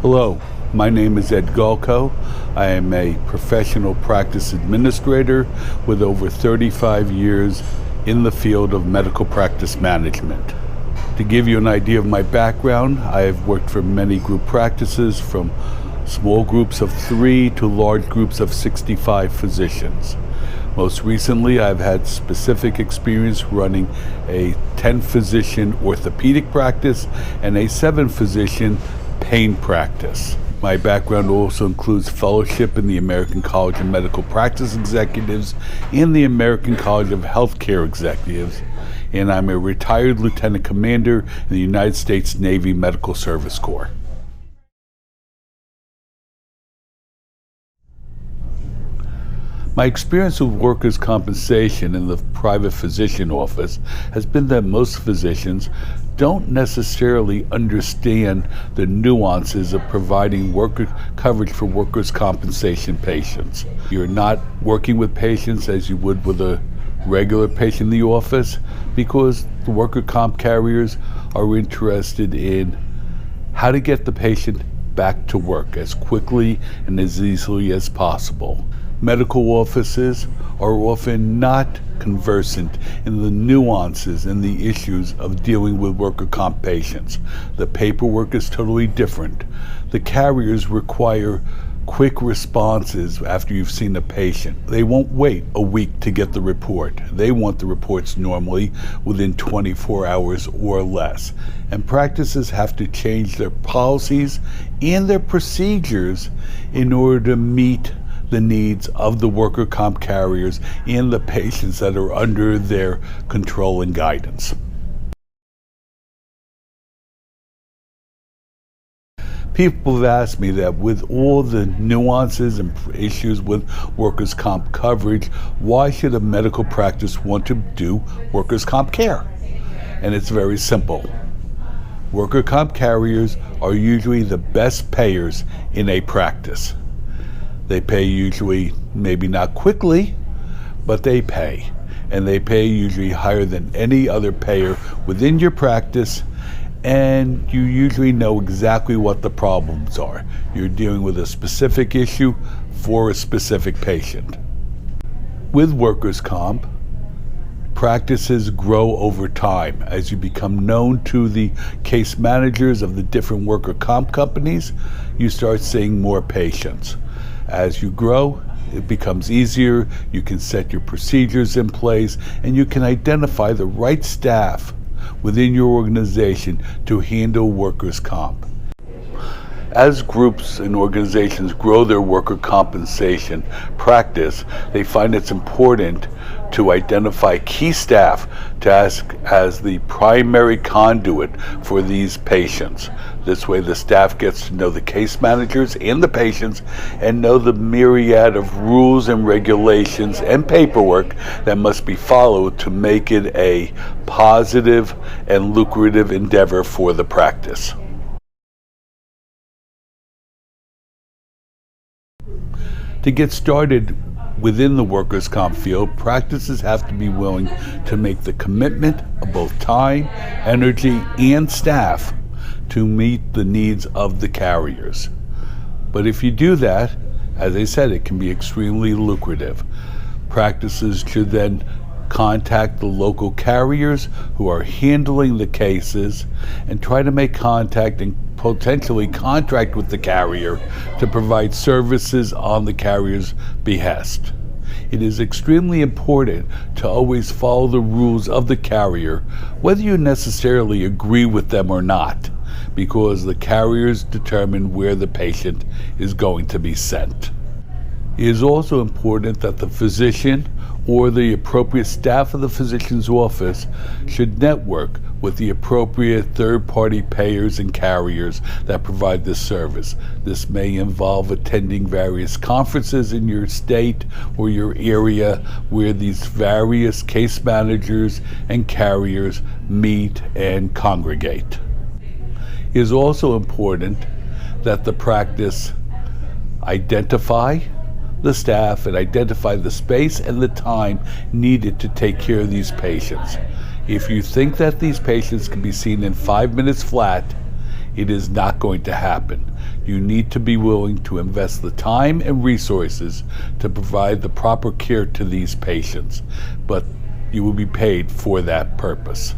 Hello, my name is Ed Galko. I am a professional practice administrator with over 35 years in the field of medical practice management. To give you an idea of my background, I have worked for many group practices, from small groups of 3 to large groups of 65 physicians. Most recently, I've had specific experience running a 10-physician orthopedic practice and a 7-physician pain practice. My background also includes fellowship in the American College of Medical Practice Executives and the American College of Healthcare Executives, and I'm a retired lieutenant commander in the United States Navy Medical Service Corps. My experience with workers' compensation in the private physician office has been that most physicians don't necessarily understand the nuances of providing worker coverage for workers' compensation patients. You're not working with patients as you would with a regular patient in the office, because the worker comp carriers are interested in how to get the patient back to work as quickly and as easily as possible. Medical offices are often not conversant in the nuances and the issues of dealing with worker comp patients. The paperwork is totally different. The carriers require quick responses after you've seen a patient. They won't wait a week to get the report. They want the reports normally within 24 hours or less. And practices have to change their policies and their procedures in order to meet the needs of the worker comp carriers and the patients that are under their control and guidance. People have asked me that with all the nuances and issues with workers' comp coverage, why should a medical practice want to do workers' comp care? And it's very simple. Worker comp carriers are usually the best payers in a practice. They pay usually, maybe not quickly, but they pay. And they pay usually higher than any other payer within your practice, and you usually know exactly what the problems are. You're dealing with a specific issue for a specific patient. With workers' comp, practices grow over time. As you become known to the case managers of the different worker comp companies, you start seeing more patients. As you grow, it becomes easier. You can set your procedures in place, and you can identify the right staff within your organization to handle workers' comp. As groups and organizations grow their worker compensation practice, they find it's important to identify key staff to ask as the primary conduit for these patients. This way the staff gets to know the case managers and the patients and know the myriad of rules and regulations and paperwork that must be followed to make it a positive and lucrative endeavor for the practice. To get started within the workers' comp field, practices have to be willing to make the commitment of both time, energy, and staff to meet the needs of the carriers. But if you do that, as I said, it can be extremely lucrative. Practices should then contact the local carriers who are handling the cases and try to make contact and potentially contract with the carrier to provide services on the carrier's behest. It is extremely important to always follow the rules of the carrier, whether you necessarily agree with them or not, because the carriers determine where the patient is going to be sent. It is also important that the physician or the appropriate staff of the physician's office should network with the appropriate third-party payers and carriers that provide this service. This may involve attending various conferences in your state or your area where these various case managers and carriers meet and congregate. It is also important that the practice identify the staff and identify the space and the time needed to take care of these patients. If you think that these patients can be seen in 5 minutes flat, it is not going to happen. You need to be willing to invest the time and resources to provide the proper care to these patients, but you will be paid for that purpose.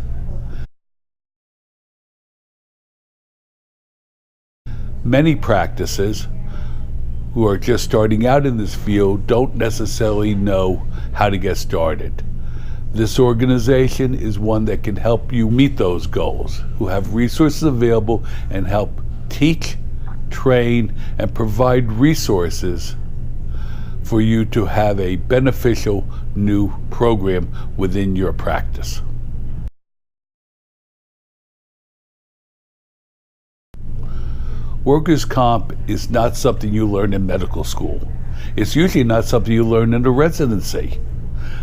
Many practices who are just starting out in this field don't necessarily know how to get started. This organization is one that can help you meet those goals, who have resources available and help teach, train, and provide resources for you to have a beneficial new program within your practice. Workers' comp is not something you learn in medical school. It's usually not something you learn in a residency,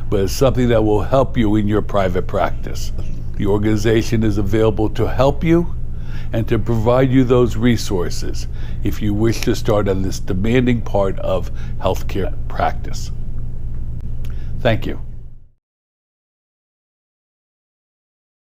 but it's something that will help you in your private practice. The organization is available to help you and to provide you those resources if you wish to start on this demanding part of healthcare practice. Thank you.